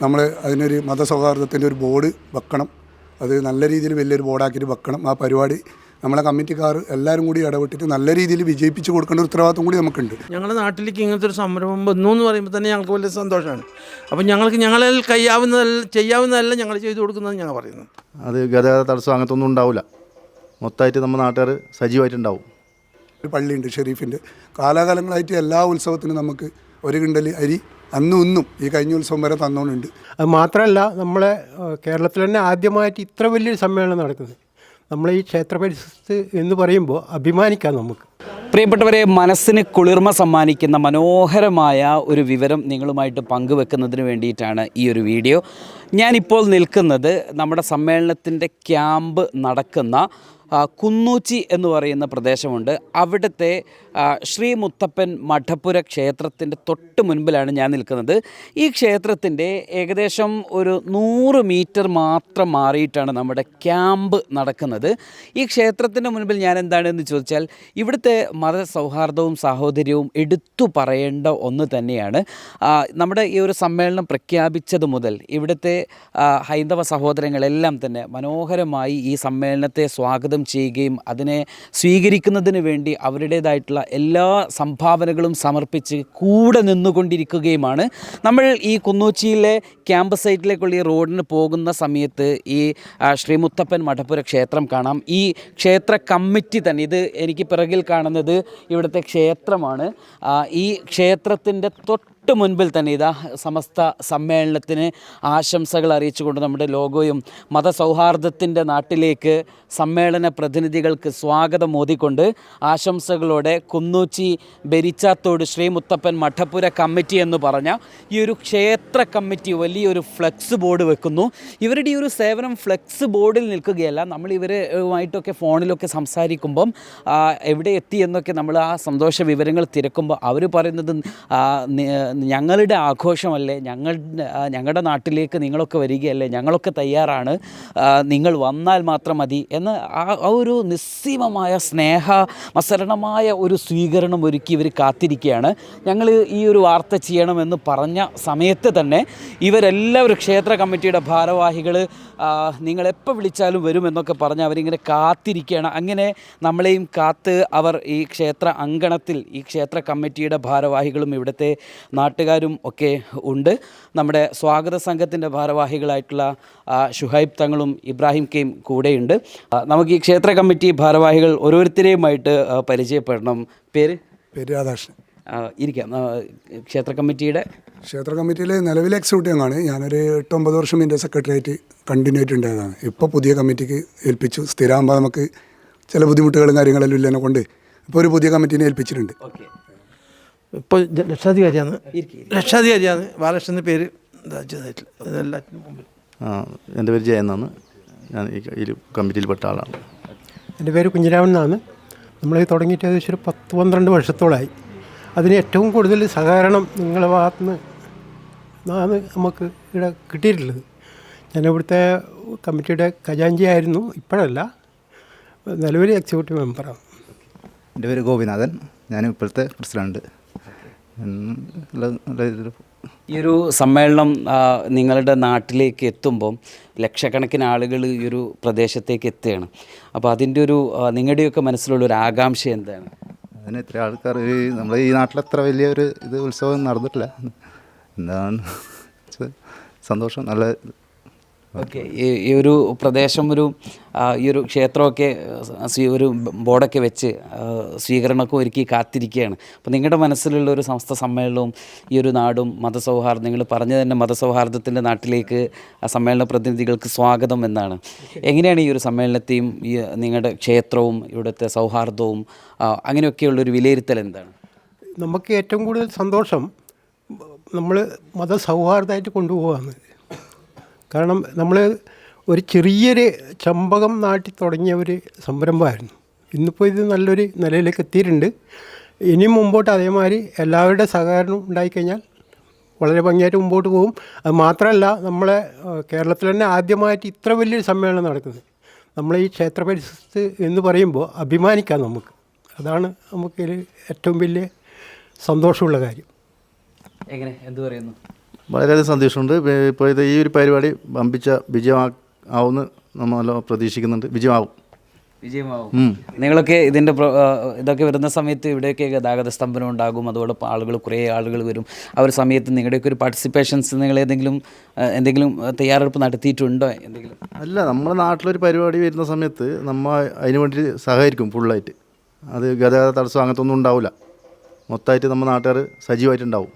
നമ്മൾ അതിനൊരു മതസൗഹാർദ്ദത്തിൻ്റെ ഒരു ബോർഡ് വെക്കണം. അത് നല്ല രീതിയിൽ വലിയൊരു ബോർഡാക്കിയിട്ട് വെക്കണം. ആ പരിപാടി നമ്മളെ കമ്മിറ്റിക്കാർ എല്ലാവരും കൂടി ഇടപെട്ടിട്ട് നല്ല രീതിയിൽ വിജയിപ്പിച്ച് കൊടുക്കേണ്ട ഒരു ഉത്തരവാദിത്വം കൂടി നമുക്കുണ്ട്. ഞങ്ങളുടെ നാട്ടിലേക്ക് ഇങ്ങനത്തെ ഒരു സംരംഭം വന്നു എന്ന് പറയുമ്പോൾ തന്നെ ഞങ്ങൾക്ക് വലിയ സന്തോഷമാണ്. അപ്പം ഞങ്ങളാൽ ചെയ്യാവുന്നതല്ല ഞങ്ങൾ ചെയ്തു കൊടുക്കുന്നത് ഞങ്ങൾ പറയുന്നത്. അത് ഗതാഗത തടസ്സം അങ്ങനത്തെ ഒന്നും ഉണ്ടാവില്ല. മൊത്തമായിട്ട് നമ്മുടെ നാട്ടുകാർ സജീവമായിട്ടുണ്ടാവും. ഒരു പള്ളിയുണ്ട് ഷെരീഫിൻ്റെ. കാലാകാലങ്ങളായിട്ട് എല്ലാ ഉത്സവത്തിനും നമുക്ക് ഒരു കിണ്ടൽ അരി അന്നും ഇന്നും ഈ കഴിഞ്ഞ ഉത്സവം വരെ തന്നോണ്ടുണ്ട്. അത് മാത്രമല്ല, നമ്മളെ കേരളത്തിൽ തന്നെ ആദ്യമായിട്ട് ഇത്ര വലിയൊരു സമ്മേളനം നടക്കുന്നത് നമ്മളെ ഈ ക്ഷേത്ര പരിസരത്ത് എന്ന് പറയുമ്പോൾ അഭിമാനിക്കാം നമുക്ക്. പ്രിയപ്പെട്ടവരെ, മനസ്സിന് കുളിർമ സമ്മാനിക്കുന്ന മനോഹരമായ ഒരു വിവരം നിങ്ങളുമായിട്ട് പങ്കുവെക്കുന്നതിന് വേണ്ടിയിട്ടാണ് ഈ ഒരു വീഡിയോ. ഞാനിപ്പോൾ നിൽക്കുന്നത് നമ്മുടെ സമ്മേളനത്തിൻ്റെ ക്യാമ്പ് നടക്കുന്ന കുന്നൂച്ചി എന്ന് പറയുന്ന പ്രദേശമുണ്ട്. അവിടുത്തെ ശ്രീ മുത്തപ്പൻ മഠപ്പുര ക്ഷേത്രത്തിൻ്റെ തൊട്ട് മുൻപിലാണ് ഞാൻ നിൽക്കുന്നത്. ഈ ക്ഷേത്രത്തിൻ്റെ ഏകദേശം ഒരു 100 മീറ്റർ മാത്രം മാറിയിട്ടാണ് നമ്മുടെ ക്യാമ്പ് നടക്കുന്നത്. ഈ ക്ഷേത്രത്തിൻ്റെ മുൻപിൽ ഞാൻ എന്താണെന്ന് ചോദിച്ചാൽ, ഇവിടുത്തെ മതസൗഹാർദ്ദവും സാഹോദര്യവും എടുത്തു പറയേണ്ട ഒന്ന് തന്നെയാണ്. നമ്മുടെ ഈ ഒരു സമ്മേളനം പ്രഖ്യാപിച്ചത് മുതൽ ഇവിടുത്തെ ഹൈന്ദവ സഹോദരങ്ങളെല്ലാം തന്നെ മനോഹരമായി ഈ സമ്മേളനത്തെ സ്വാഗതം ചെയ്യുകയും അതിനെ സ്വീകരിക്കുന്നതിന് വേണ്ടി അവരുടേതായിട്ടുള്ള എല്ലാ സംഭാവനകളും സമർപ്പിച്ച് കൂടെ നിന്നുകൊണ്ടിരിക്കുകയുമാണ്. നമ്മൾ ഈ കുന്നൂച്ചിയിലെ ക്യാമ്പ് സൈറ്റിലേക്കുള്ള ഈ റോഡിന് പോകുന്ന സമയത്ത് ഈ ശ്രീ മുത്തപ്പൻ മഠപ്പുര ക്ഷേത്രം കാണാം. ഈ ക്ഷേത്ര കമ്മിറ്റി തന്നെ, ഇത് എനിക്ക് പിറകിൽ കാണുന്നത് ഇവിടുത്തെ ക്ഷേത്രമാണ്. ഈ ക്ഷേത്രത്തിൻ്റെ തൊട്ട് മുൻപിൽ തന്നെ ഇതാ സമസ്ത സമ്മേളനത്തിന് ആശംസകൾ അറിയിച്ചുകൊണ്ട് നമ്മുടെ ലോഗോയും മതസൗഹാർദ്ദത്തിൻ്റെ നാട്ടിലേക്ക് സമ്മേളന പ്രതിനിധികൾക്ക് സ്വാഗതം ഓതിക്കൊണ്ട് ആശംസകളോടെ കുന്നൂച്ചി ബെരിച്ചാത്തോട് ശ്രീ മുത്തപ്പൻ മഠപ്പുര കമ്മിറ്റി എന്ന് പറഞ്ഞ ഈ ഒരു ക്ഷേത്ര കമ്മിറ്റി വലിയൊരു ഫ്ലെക്സ് ബോർഡ് വെക്കുന്നു. ഇവരുടെ ഈ ഒരു സേവനം ഫ്ലെക്സ് ബോർഡിൽ നിൽക്കുകയല്ല. നമ്മൾ ഇവരുമായിട്ടൊക്കെ ഫോണിലൊക്കെ സംസാരിക്കുമ്പം എവിടെ എത്തി എന്നൊക്കെ നമ്മൾ ആ സന്തോഷ വിവരങ്ങൾ തിരക്കുമ്പോൾ അവർ പറയുന്നത് ഞങ്ങളുടെ ആഘോഷമല്ലേ, ഞങ്ങളുടെ നാട്ടിലേക്ക് നിങ്ങളൊക്കെ വരികയല്ലേ, ഞങ്ങളൊക്കെ തയ്യാറാണ്, നിങ്ങൾ വന്നാൽ മാത്രം മതി എന്ന് ആ ഒരു നിസ്സീമമായ സ്നേഹമസരണമായ ഒരു സ്വീകരണം ഒരുക്കി ഇവർ കാത്തിരിക്കുകയാണ്. ഞങ്ങൾ ഈ ഒരു വാർത്ത ചെയ്യണമെന്ന് പറഞ്ഞ സമയത്ത് തന്നെ ഇവരെല്ലാവരും ക്ഷേത്ര കമ്മിറ്റിയുടെ ഭാരവാഹികൾ നിങ്ങളെപ്പോൾ വിളിച്ചാലും വരുമെന്നൊക്കെ പറഞ്ഞ് അവരിങ്ങനെ കാത്തിരിക്കുകയാണ്. അങ്ങനെ നമ്മളെയും കാത്ത് അവർ ഈ ക്ഷേത്ര അങ്കണത്തിൽ ഈ ക്ഷേത്ര കമ്മിറ്റിയുടെ ഭാരവാഹികളും ഇവിടുത്തെ നാട്ടുകാരും ഒക്കെ ഉണ്ട്. നമ്മുടെ സ്വാഗത സംഘത്തിൻ്റെ ഭാരവാഹികളായിട്ടുള്ള ഷുഹൈബ് തങ്ങളും ഇബ്രാഹിം കെയും കൂടെയുണ്ട്. നമുക്ക് ഈ ക്ഷേത്ര കമ്മിറ്റി ഭാരവാഹികൾ ഓരോരുത്തരെയുമായിട്ട് പരിചയപ്പെടണം. പേര് രാധാകൃഷ്ണൻ. ഇരിക്കാം. ക്ഷേത്ര കമ്മിറ്റിയിൽ നിലവിലെ എക്സിക്യൂട്ടീവ് അംഗമാണ്. ഞാനൊരു 8-9 വർഷം ഇതിൻ്റെ സെക്രട്ടറിയായിട്ട് കണ്ടിന്യൂ ആയിട്ടുണ്ടായതാണ്. ഇപ്പോൾ പുതിയ കമ്മിറ്റിക്ക് ഏൽപ്പിച്ചു. സ്ഥിരമാകുമ്പോൾ നമുക്ക് ചില ബുദ്ധിമുട്ടുകളും കാര്യങ്ങളെല്ലാം ഇല്ലെന്നെ കൊണ്ട് ഇപ്പോൾ ഒരു പുതിയ കമ്മിറ്റീനെ ഏൽപ്പിച്ചിട്ടുണ്ട്. ഇപ്പോൾ രക്ഷാധികാരിയാണ് ബാലകൃഷ്ണൻ്റെ പേര്. എൻ്റെ പേര് ജയൻ എന്നാണ്. ഞാൻ ഈ കമ്മിറ്റിയിൽപ്പെട്ട ആളാണ്. എൻ്റെ പേര് കുഞ്ഞിരാമൻ എന്നാണ്. നമ്മൾ തുടങ്ങിയിട്ട് ഏകദേശം ഒരു 10-12 വർഷത്തോളമായി. അതിന് ഏറ്റവും കൂടുതൽ സഹകരണം നിങ്ങളുടെ ഭാഗത്തു നിന്നാണ് നമുക്ക് ഇവിടെ കിട്ടിയിട്ടുള്ളത്. ഞാൻ ഇവിടുത്തെ കമ്മിറ്റിയുടെ ഖജാൻജി ആയിരുന്നു, ഇപ്പോഴല്ല, നിലവിൽ എക്സിക്യൂട്ടീവ് മെമ്പറാണ്. എൻ്റെ പേര് ഗോപിനാഥൻ, ഞാൻ ഇപ്പോഴത്തെ പ്രസിഡന്റ്. ഈ ഒരു സമ്മേളനം നിങ്ങളുടെ നാട്ടിലേക്ക് എത്തുമ്പം ലക്ഷക്കണക്കിന് ആളുകൾ ഈ ഒരു പ്രദേശത്തേക്ക് എത്തുകയാണ്. അപ്പോൾ അതിൻ്റെ ഒരു നിങ്ങളുടെയൊക്കെ മനസ്സിലുള്ള ഒരു ആകാംക്ഷ എന്താണ്? അതിന് ഇത്ര ആൾക്കാർ നമ്മുടെ ഈ നാട്ടിലത്ര വലിയൊരു ഉത്സവം നടന്നിട്ടില്ല. എന്താണ് സന്തോഷം. നല്ല ഓക്കെ. ഈ ഒരു പ്രദേശം ഈ ഒരു ക്ഷേത്രമൊക്കെ ഒരു ബോർഡൊക്കെ വെച്ച് സ്വീകരണമൊക്കെ ഒരുക്കി കാത്തിരിക്കുകയാണ്. അപ്പോൾ നിങ്ങളുടെ മനസ്സിലുള്ള ഒരു സമസ്ത സമ്മേളനവും ഈ ഒരു നാടും മതസൗഹാർദ്ദം, നിങ്ങൾ പറഞ്ഞു തന്നെ മതസൗഹാർദ്ദത്തിൻ്റെ നാട്ടിലേക്ക് സമ്മേളന പ്രതിനിധികൾക്ക് സ്വാഗതം എന്നാണ്. എങ്ങനെയാണ് ഈ ഒരു സമ്മേളനത്തെയും ഈ നിങ്ങളുടെ ക്ഷേത്രവും ഇവിടുത്തെ സൗഹാർദ്ദവും അങ്ങനെയൊക്കെയുള്ളൊരു വിലയിരുത്തൽ എന്താണ്? നമുക്ക് ഏറ്റവും കൂടുതൽ സന്തോഷം നമ്മൾ മതസൗഹാർദ്ദമായിട്ട് കൊണ്ടുപോകാമെന്ന്. കാരണം നമ്മൾ ഒരു ചെറിയൊരു ചമ്പകം നാട്ടി തുടങ്ങിയ ഒരു സംരംഭമായിരുന്നു. ഇന്നിപ്പോൾ ഇത് നല്ലൊരു നിലയിലേക്ക് എത്തിയിട്ടുണ്ട്. ഇനി മുമ്പോട്ട് അതേമാതിരി എല്ലാവരുടെ സഹകരണം ഉണ്ടായിക്കഴിഞ്ഞാൽ വളരെ ഭംഗിയായിട്ട് മുമ്പോട്ട് പോകും. അത് മാത്രമല്ല, നമ്മളെ കേരളത്തിൽ തന്നെ ആദ്യമായിട്ട് ഇത്ര വലിയൊരു സമ്മേളനം നടക്കുന്നത് നമ്മളെ ഈ ക്ഷേത്ര പരിസരത്ത് എന്ന് പറയുമ്പോൾ അഭിമാനിക്കാം നമുക്ക്. അതാണ് നമുക്ക് ഏറ്റവും വലിയ സന്തോഷമുള്ള കാര്യം. എന്ത് പറയുന്നു? വളരെയധികം സന്തോഷമുണ്ട്. ഇപ്പോൾ ഇത് ഈ ഒരു പരിപാടി വമ്പിച്ച വിജയമാവുമെന്ന് നമ്മൾ പ്രതീക്ഷിക്കുന്നുണ്ട്. വിജയമാവും. നിങ്ങളൊക്കെ ഇതിൻ്റെ ഇതൊക്കെ വരുന്ന സമയത്ത് ഇവിടെയൊക്കെ ഗതാഗത സ്തംഭനം ഉണ്ടാകും, അതോടൊപ്പം കുറേ ആളുകൾ വരും. ആ ഒരു സമയത്ത് നിങ്ങളുടെയൊക്കെ ഒരു പാർട്ടിസിപ്പേഷൻസ് നിങ്ങൾ എന്തെങ്കിലും തയ്യാറെടുപ്പ് നടത്തിയിട്ടുണ്ടോ? എന്തെങ്കിലും അല്ല, നമ്മുടെ നാട്ടിലൊരു പരിപാടി വരുന്ന സമയത്ത് നമ്മൾ അതിന് വേണ്ടി സഹകരിക്കും ഫുള്ളായിട്ട്. അത് ഗതാഗത തടസ്സം അങ്ങനത്തെ ഒന്നും ഉണ്ടാവില്ല. മൊത്തമായിട്ട് നമ്മുടെ നാട്ടുകാർ സജീവമായിട്ടുണ്ടാവും.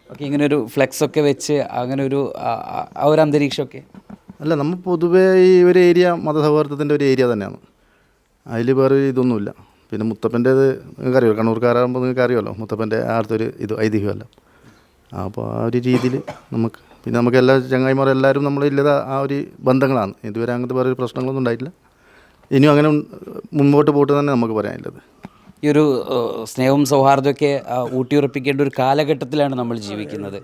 ഓക്കെ, ഇങ്ങനെ ഒരു ഫ്ലെക്സ് ഒക്കെ വെച്ച് അങ്ങനെ ഒരു ആ ഒരു അന്തരീക്ഷമൊക്കെ അല്ല, നമ്മൾ പൊതുവേ ഈ ഒരു ഏരിയ മതസൗഹാർദ്ദത്തിൻ്റെ ഒരു ഏരിയ തന്നെയാണ്. അതിൽ വേറെ ഇതൊന്നുമില്ല. പിന്നെ മുത്തപ്പൻ്റേത് നിങ്ങൾക്ക് അറിയാമല്ലോ, കണ്ണൂർക്കാരാകുമ്പോൾ നിങ്ങൾക്ക് അറിയാമല്ലോ മുത്തപ്പൻ്റെ അടുത്തൊരു ഇത് ഐതിഹ്യമല്ല. അപ്പോൾ ആ ഒരു രീതിയിൽ നമുക്ക് എല്ലാ ചങ്ങായിമാരും എല്ലാവരും നമ്മളില്ലാതെ ആ ഒരു ബന്ധങ്ങളാണ്. ഇതുവരെ അങ്ങനത്തെ വേറെ പ്രശ്നങ്ങളൊന്നും ഉണ്ടായിട്ടില്ല. ഇനിയും അങ്ങനെ മുൻപോട്ട് പോയിട്ട് തന്നെ നമുക്ക് പറയാനുള്ളത്. ഈ ഒരു സ്നേഹവും സൗഹാർദ്ദമൊക്കെ ഊട്ടിയുറപ്പിക്കേണ്ട ഒരു കാലഘട്ടത്തിലാണ് നമ്മൾ ജീവിക്കുന്നത്.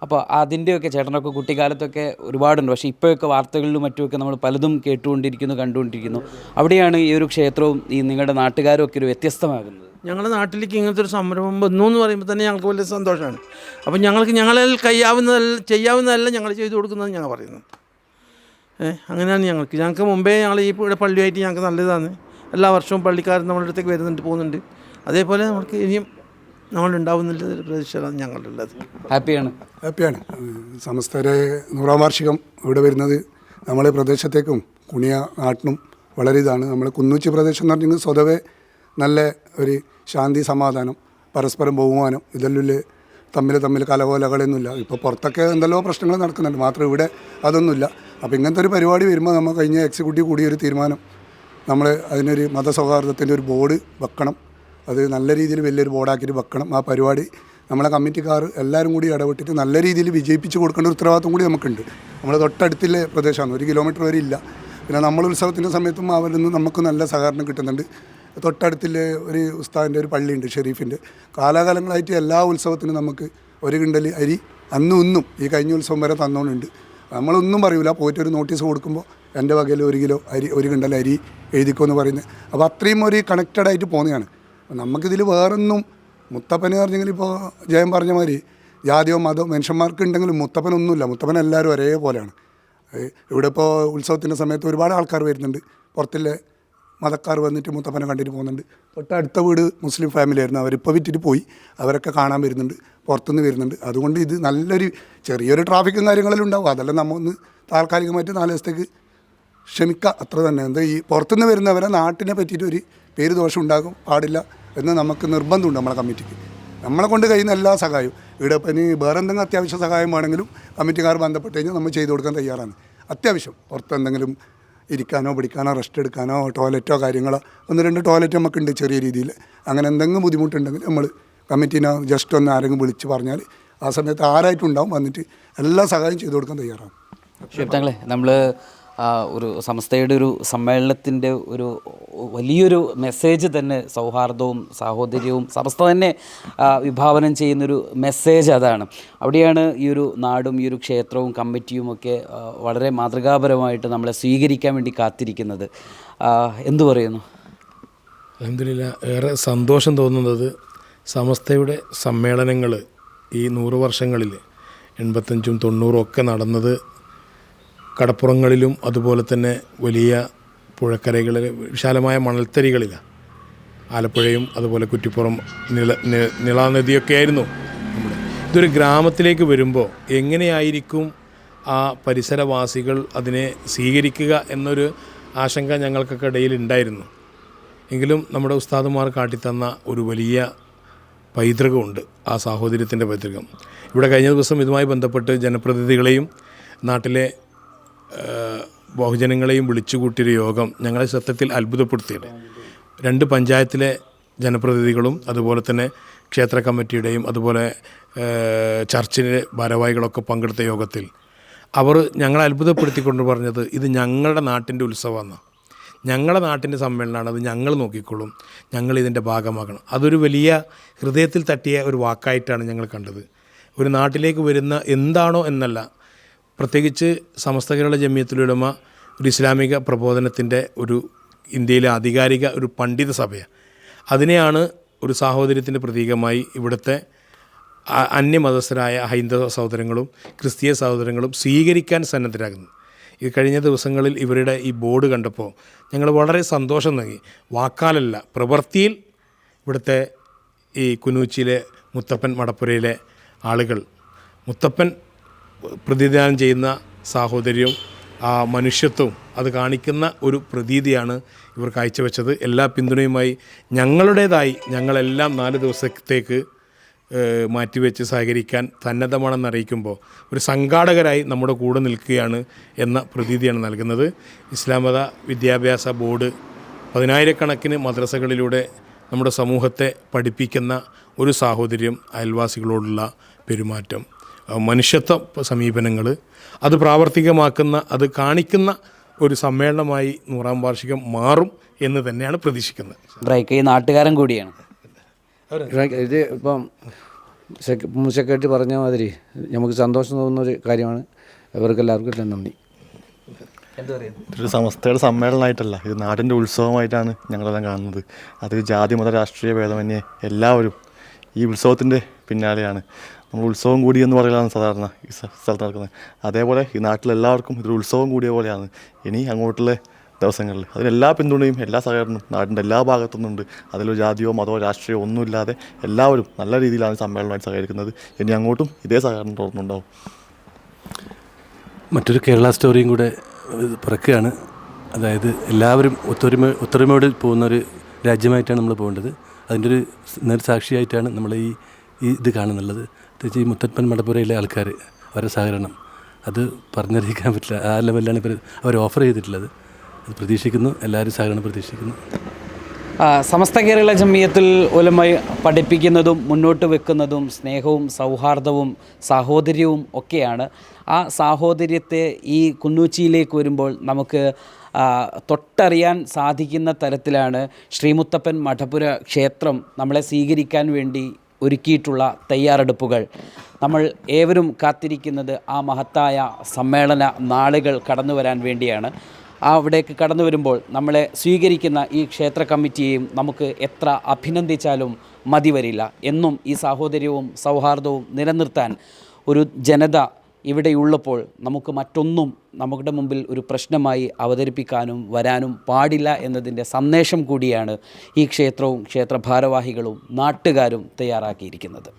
അപ്പോൾ അതിൻ്റെയൊക്കെ ചേട്ടനൊക്കെ കുട്ടിക്കാലത്തൊക്കെ ഒരുപാടുണ്ട്. പക്ഷേ ഇപ്പോഴൊക്കെ വാർത്തകളിലും മറ്റുമൊക്കെ നമ്മൾ പലതും കണ്ടുകൊണ്ടിരിക്കുന്നു. അവിടെയാണ് ഈ ഒരു ക്ഷേത്രവും ഈ നിങ്ങളുടെ നാട്ടുകാരും ഒക്കെ ഒരു വ്യത്യസ്തമാകുന്നത്. ഞങ്ങളുടെ നാട്ടിലേക്ക് ഇങ്ങനത്തെ ഒരു സംരംഭം വന്നു എന്ന് പറയുമ്പോൾ തന്നെ ഞങ്ങൾക്ക് വലിയ സന്തോഷമാണ്. അപ്പം ഞങ്ങളെ ചെയ്യാവുന്നതെല്ലാം ഞങ്ങൾ ചെയ്തു കൊടുക്കുന്നത് ഞങ്ങൾ പറയുന്നത്. അങ്ങനെയാണ് ഞങ്ങൾക്ക് മുമ്പേ ഞങ്ങൾ ഈ ഇവിടെ പള്ളിയായിട്ട് ഞങ്ങൾക്ക് നല്ലതാണ്. എല്ലാ വർഷവും പള്ളിക്കാരൻ നമ്മളുടെ അടുത്തേക്ക് പോകുന്നുണ്ട്. അതേപോലെ നമുക്ക് ഇനിയും നമ്മളുണ്ടാവുന്നില്ല പ്രതീക്ഷയാണ് ഞങ്ങളുടെ ഉള്ളത്. ഹാപ്പിയാണ്. സമസ്തയുടെ 100ാം വാർഷികം ഇവിടെ വരുന്നത് നമ്മളെ പ്രദേശത്തേക്കും കുണിയ നാട്ടിനും വളരെ ഇതാണ്. നമ്മൾ കുന്നൂച്ചി പ്രദേശം എന്ന് പറഞ്ഞെങ്കിൽ സ്വതവേ നല്ല ഒരു ശാന്തി, സമാധാനം, പരസ്പരം ബഹുമാനം, ഇതെല്ലാം തമ്മിൽ കലകോലകളൊന്നുമില്ല. ഇപ്പോൾ പുറത്തൊക്കെ എന്തെല്ലോ പ്രശ്നങ്ങൾ നടക്കുന്നുണ്ട്, മാത്രം ഇവിടെ അതൊന്നുമില്ല. അപ്പോൾ ഇങ്ങനത്തെ ഒരു പരിപാടി വരുമ്പോൾ നമ്മൾ കഴിഞ്ഞ എക്സിക്യൂട്ടീവ് കൂടിയൊരു തീരുമാനം, നമ്മൾ അതിനൊരു മതസൗഹാർദ്ദത്തിൻ്റെ ഒരു ബോർഡ് വെക്കണം. അത് നല്ല രീതിയിൽ വലിയൊരു ബോർഡാക്കിയിട്ട് വെക്കണം. ആ പരിപാടി നമ്മളെ കമ്മിറ്റിക്കാർ എല്ലാവരും കൂടി ഇടപെട്ടിട്ട് നല്ല രീതിയിൽ വിജയിപ്പിച്ച് കൊടുക്കേണ്ട ഒരു ഉത്തരവാദിത്വം കൂടി നമുക്കുണ്ട്. നമ്മൾ തൊട്ടടുത്തുള്ള പ്രദേശമാണ്, 1 കിലോമീറ്റർ വരെ ഇല്ല. പിന്നെ നമ്മൾ ഉത്സവത്തിൻ്റെ സമയത്തും അവരിൽ നിന്ന് നമുക്ക് നല്ല സഹകരണം കിട്ടുന്നുണ്ട്. തൊട്ടടുത്തുള്ള ഒരു ഉസ്താദിൻ്റെ ഒരു പള്ളിയുണ്ട്, ഷെരീഫിൻ്റെ. കാലാകാലങ്ങളായിട്ട് എല്ലാ ഉത്സവത്തിനും നമുക്ക് 1 കിണ്ടൽ അരി ഇന്നും ഈ കഴിഞ്ഞ ഉത്സവം വരെ തന്നോണ്ടുണ്ട്. നമ്മളൊന്നും പറയൂല, പോയിട്ടൊരു നോട്ടീസ് കൊടുക്കുമ്പോൾ എൻ്റെ വകയിൽ 1 കിലോ അരി 1 കിണ്ടൽ അരി എഴുതിക്കോ എന്ന് പറയുന്നത്. അപ്പോൾ അത്രയും ഒരു കണക്റ്റഡായിട്ട് പോകുന്നതാണ്. നമുക്കിതിൽ വേറൊന്നും മുത്തപ്പനെ പറഞ്ഞെങ്കിൽ ഇപ്പോൾ ജയം പറഞ്ഞ മാതിരി ജാതിയോ മതമോ മനുഷ്യന്മാർക്ക് ഉണ്ടെങ്കിലും മുത്തപ്പനൊന്നുമില്ല. മുത്തപ്പൻ എല്ലാവരും ഒരേപോലെയാണ്. ഇവിടെ ഇപ്പോൾ ഉത്സവത്തിൻ്റെ സമയത്ത് ഒരുപാട് ആൾക്കാർ വരുന്നുണ്ട്. പുറത്തിലെ മതക്കാർ വന്നിട്ട് മുത്തപ്പനെ കണ്ടിട്ട് പോകുന്നുണ്ട്. തൊട്ടടുത്ത വീട് മുസ്ലിം ഫാമിലിയായിരുന്നു, അവരിപ്പോൾ വിറ്റിട്ട് പോയി. അവരൊക്കെ കാണാൻ വരുന്നുണ്ട്, പുറത്തുനിന്ന് വരുന്നുണ്ട്. അതുകൊണ്ട് ഇത് നല്ലൊരു ചെറിയൊരു ട്രാഫിക്കും കാര്യങ്ങളെല്ലാം ഉണ്ടാവും. അതെല്ലാം നമ്മൊന്ന് താൽക്കാലികമായിട്ട് 4 ദിവസത്തേക്ക് ക്ഷമിക്കുക, അത്ര തന്നെ. എന്താ ഈ പുറത്തുനിന്ന് വരുന്നവരെ നാട്ടിനെ പറ്റിയിട്ട് ഒരു പേര് ദോഷം ഉണ്ടാകും പാടില്ല എന്ന് നമുക്ക് നിർബന്ധമുണ്ട് നമ്മളെ കമ്മിറ്റിക്ക്. നമ്മളെ കൊണ്ട് കഴിയുന്ന എല്ലാ സഹായവും, ഇവിടെ ഇപ്പം ഇനി വേറെ എന്തെങ്കിലും അത്യാവശ്യ സഹായം വേണമെങ്കിലും കമ്മിറ്റിക്കാർ ബന്ധപ്പെട്ട് കഴിഞ്ഞാൽ നമ്മൾ ചെയ്തു കൊടുക്കാൻ തയ്യാറാണ്. അത്യാവശ്യം പുറത്ത് എന്തെങ്കിലും ഇരിക്കാനോ പിടിക്കാനോ റെസ്റ്റ് എടുക്കാനോ ടോയ്ലറ്റോ കാര്യങ്ങളോ 1-2 ടോയ്ലറ്റ് നമുക്കുണ്ട് ചെറിയ രീതിയിൽ. അങ്ങനെ എന്തെങ്കിലും ബുദ്ധിമുട്ടുണ്ടെങ്കിൽ നമ്മൾ കമ്മിറ്റീനെ ജസ്റ്റ് ഒന്ന് ആരെങ്കിലും വിളിച്ച് പറഞ്ഞാൽ ആ സമയത്ത് ആരായിട്ടുണ്ടാവും വന്നിട്ട് എല്ലാ സഹായം ചെയ്തു കൊടുക്കാൻ തയ്യാറാണ്. ശിവത്തങ്ങളെ, നമ്മൾ ഒരു സംസ്ഥയുടെ ഒരു സമ്മേളനത്തിൻ്റെ ഒരു വലിയൊരു മെസ്സേജ് തന്നെ സൗഹാർദ്ദവും സാഹോദര്യവും സംസ്ഥ തന്നെ വിഭാവനം ചെയ്യുന്നൊരു മെസ്സേജ് അതാണ്. അവിടെയാണ് ഈ ഒരു നാടും ഈ ഒരു ക്ഷേത്രവും കമ്മിറ്റിയും ഒക്കെ വളരെ മാതൃകാപരമായിട്ട് നമ്മളെ സ്വീകരിക്കാൻ വേണ്ടി കാത്തിരിക്കുന്നത്. എന്തു പറയുന്നു? അൽഹംദുലില്ലാ, ഏറെ സന്തോഷം തോന്നുന്നത് സമസ്തയുടെ സമ്മേളനങ്ങൾ ഈ 100 വർഷങ്ങളിൽ 85ഉം 90ഉം ഒക്കെ നടന്നത് കടപ്പുറങ്ങളിലും അതുപോലെ തന്നെ വലിയ പുഴക്കരകളിൽ വിശാലമായ മണൽത്തരികളിലാണ്. ആലപ്പുഴയും അതുപോലെ കുറ്റിപ്പുറം നിളാനദിയൊക്കെ ആയിരുന്നു നമ്മുടെ. ഇതൊരു ഗ്രാമത്തിലേക്ക് വരുമ്പോൾ എങ്ങനെയായിരിക്കും ആ പരിസരവാസികൾ അതിനെ സ്വീകരിക്കുക എന്നൊരു ആശങ്ക ഞങ്ങൾക്കൊക്കെ ഇടയിൽ ഉണ്ടായിരുന്നു. എങ്കിലും നമ്മുടെ ഉസ്താദുമാർ കാട്ടിത്തന്ന ഒരു വലിയ പൈതൃകമുണ്ട്, ആ സാഹോദര്യത്തിൻ്റെ പൈതൃകം. ഇവിടെ കഴിഞ്ഞ ദിവസം ഇതുമായി ബന്ധപ്പെട്ട് ജനപ്രതിനിധികളെയും നാട്ടിലെ ബഹുജനങ്ങളെയും വിളിച്ചുകൂട്ടിയൊരു യോഗം ഞങ്ങളെ സത്യത്തിൽ അത്ഭുതപ്പെടുത്തിയത്. 2 പഞ്ചായത്തിലെ ജനപ്രതിനിധികളും അതുപോലെ തന്നെ ക്ഷേത്ര കമ്മിറ്റിയുടെയും അതുപോലെ ചർച്ചിലെ ഭാരവാഹികളൊക്കെ പങ്കെടുത്ത യോഗത്തിൽ അവർ ഞങ്ങളെ അത്ഭുതപ്പെടുത്തിക്കൊണ്ട് പറഞ്ഞത്, ഇത് ഞങ്ങളുടെ നാട്ടിൻ്റെ ഉത്സവമാണ്, ഞങ്ങളുടെ നാട്ടിൻ്റെ സമ്മേളനമാണ്, അത് ഞങ്ങൾ നോക്കിക്കോളും, ഞങ്ങളിതിൻ്റെ ഭാഗമാകണം. അതൊരു വലിയ ഹൃദയത്തിൽ തട്ടിയ ഒരു വാക്കായിട്ടാണ് ഞങ്ങൾ കണ്ടത്. ഒരു നാട്ടിലേക്ക് വരുന്ന എന്താണോ എന്നല്ല, പ്രത്യേകിച്ച് സമസ്ത കേരള ജമിയത്തുൽ ഉലമ ഒരു ഇസ്ലാമിക പ്രബോധനത്തിൻ്റെ ഒരു ഇന്ത്യയിലെ ആധികാരിക ഒരു പണ്ഡിത സഭയാണ്. അതിനെയാണ് ഒരു സാഹോദര്യത്തിൻ്റെ പ്രതീകമായി ഇവിടുത്തെ അന്യമതസ്ഥരായ ഹൈന്ദവ സഹോദരങ്ങളും ക്രിസ്തീയ സഹോദരങ്ങളും സ്വീകരിക്കാൻ സന്നദ്ധരാകുന്നു. ഈ കഴിഞ്ഞ ദിവസങ്ങളിൽ ഇവരുടെ ഈ ബോർഡ് കണ്ടപ്പോൾ ഞങ്ങൾ വളരെ സന്തോഷം നൽകി. വാക്കാലല്ല, പ്രവൃത്തിയിൽ ഇവിടുത്തെ ഈ കുനൂച്ചിയിലെ മുത്തപ്പൻ മടപ്പുരയിലെ ആളുകൾ മുത്തപ്പൻ പ്രതിദാനം ചെയ്യുന്ന സാഹോദര്യവും ആ മനുഷ്യത്വവും അത് കാണിക്കുന്ന ഒരു പ്രതീതിയാണ് ഇവർ കാഴ്ചവെച്ചത്. എല്ലാ പിന്തുണയുമായി ഞങ്ങളെല്ലാം 4 ദിവസത്തേക്ക് മാറ്റിവെച്ച് സഹകരിക്കാൻ സന്നദ്ധമാണെന്ന് അറിയിക്കുമ്പോൾ ഒരു സംഘാടകരായി നമ്മുടെ കൂടെ നിൽക്കുകയാണ് എന്ന പ്രതീതിയാണ് നൽകുന്നത്. ഇസ്ലാം മത വിദ്യാഭ്യാസ ബോർഡ് 10,000-കണക്കിന് മദ്രസകളിലൂടെ നമ്മുടെ സമൂഹത്തെ പഠിപ്പിക്കുന്ന ഒരു സാഹോദര്യം, അയൽവാസികളോടുള്ള പെരുമാറ്റം, മനുഷ്യത്വ സമീപനങ്ങൾ അത് പ്രാവർത്തികമാക്കുന്ന, അത് കാണിക്കുന്ന ഒരു സമ്മേളനമായി 100-ാം വാർഷികം മാറും എന്ന് തന്നെയാണ് പ്രതീക്ഷിക്കുന്നത്. ബ്രൈക്ക് ഈ നാട്ടുകാരൻ കൂടിയാണ്. ഇത് ഇപ്പം സെക്രട്ടറി പറഞ്ഞ മാതിരി നമുക്ക് സന്തോഷം തോന്നുന്നൊരു കാര്യമാണ്. ഇവർക്കെല്ലാവർക്കും നന്ദി. ഇതൊരു സമസ്തയുടെ സമ്മേളനമായിട്ടല്ല, ഇത് നാടിൻ്റെ ഉത്സവമായിട്ടാണ് ഞങ്ങളെല്ലാം കാണുന്നത്. അത് ജാതി മത രാഷ്ട്രീയ ഭേദമന്യേ എല്ലാവരും ഈ ഉത്സവത്തിൻ്റെ പിന്നാലെയാണ്. നമ്മൾ ഉത്സവം കൂടി എന്ന് പറയലാണ് സാധാരണ ഈ സ്ഥലത്ത് നടക്കുന്നത്. അതേപോലെ ഈ നാട്ടിലെല്ലാവർക്കും ഇതൊരു ഉത്സവം കൂടിയ പോലെയാണ് ഇനി അങ്ങോട്ടുള്ള ദിവസങ്ങളിൽ. അതിനെല്ലാ പിന്തുണയും എല്ലാ സഹകരണവും നാടിൻ്റെ എല്ലാ ഭാഗത്തു നിന്നുണ്ട്. അതിലൊരു ജാതിയോ മതമോ രാഷ്ട്രീയമോ ഒന്നുമില്ലാതെ എല്ലാവരും നല്ല രീതിയിലാണ് സമ്മേളനമായിട്ട് സഹകരിക്കുന്നത്. ഇനി അങ്ങോട്ടും ഇതേ സഹകരണം തുറന്നുണ്ടാവും. മറ്റൊരു കേരള സ്റ്റോറിയും കൂടെ പിറക്കുകയാണ്. അതായത് എല്ലാവരും ഒത്തൊരുമയോടെ പോകുന്നൊരു രാജ്യമായിട്ടാണ് നമ്മൾ പോകേണ്ടത്. അതിൻ്റെ ഒരു നേർസാക്ഷിയായിട്ടാണ് നമ്മൾ ഈ ഇത് കാണുന്നുള്ളത്. പ്രത്യേകിച്ച് ഈ മുത്തപ്പൻ മടപ്പുരയിലെ ആൾക്കാർ, അവരുടെ സഹകരണം അത് പറഞ്ഞറിയിക്കാൻ പറ്റില്ല. ആ ലെവലിലാണ് അവർ ഓഫർ ചെയ്തിട്ടുള്ളത്. അത് പ്രതീക്ഷിക്കുന്നു, എല്ലാവരും സഹകരണം പ്രതീക്ഷിക്കുന്നു. സമസ്ത കേരള ജമിയത്തുൽ ഉലമ പഠിപ്പിക്കുന്നതും മുന്നോട്ട് വെക്കുന്നതും സ്നേഹവും സൗഹാർദ്ദവും സാഹോദര്യവും ഒക്കെയാണ്. ആ സാഹോദര്യത്തെ ഈ കുന്നൂച്ചിയിലേക്ക് വരുമ്പോൾ നമുക്ക് തൊട്ടറിയാൻ സാധിക്കുന്ന തരത്തിലാണ് ശ്രീമുത്തപ്പൻ മഠപുര ക്ഷേത്രം നമ്മളെ സ്വീകരിക്കാൻ വേണ്ടി ഒരുക്കിയിട്ടുള്ള തയ്യാറെടുപ്പുകൾ. നമ്മൾ ഏവരും കാത്തിരിക്കുന്നത് ആ മഹത്തായ സമ്മേളന നാളുകൾ കടന്നു വരാൻ വേണ്ടിയാണ്. അവിടേക്ക് കടന്നു വരുമ്പോൾ നമ്മളെ സ്വീകരിക്കുന്ന ഈ ക്ഷേത്ര കമ്മിറ്റിയെയും നമുക്ക് എത്ര അഭിനന്ദിച്ചാലും മതി വരില്ല. എന്നും ഈ സാഹോദര്യവും സൗഹാർദ്ദവും നിലനിർത്താൻ ഒരു ജനത ഇവിടെയുള്ളപ്പോൾ നമുക്ക് മറ്റൊന്നും നമ്മുടെ മുമ്പിൽ ഒരു പ്രശ്നമായി അവതരിപ്പിക്കാനും വരാനും പാടില്ല എന്നതിൻ്റെ സന്ദേശം കൂടിയാണ് ഈ ക്ഷേത്രവും ക്ഷേത്ര ഭാരവാഹികളും നാട്ടുകാരും തയ്യാറാക്കിയിരിക്കുന്നത്.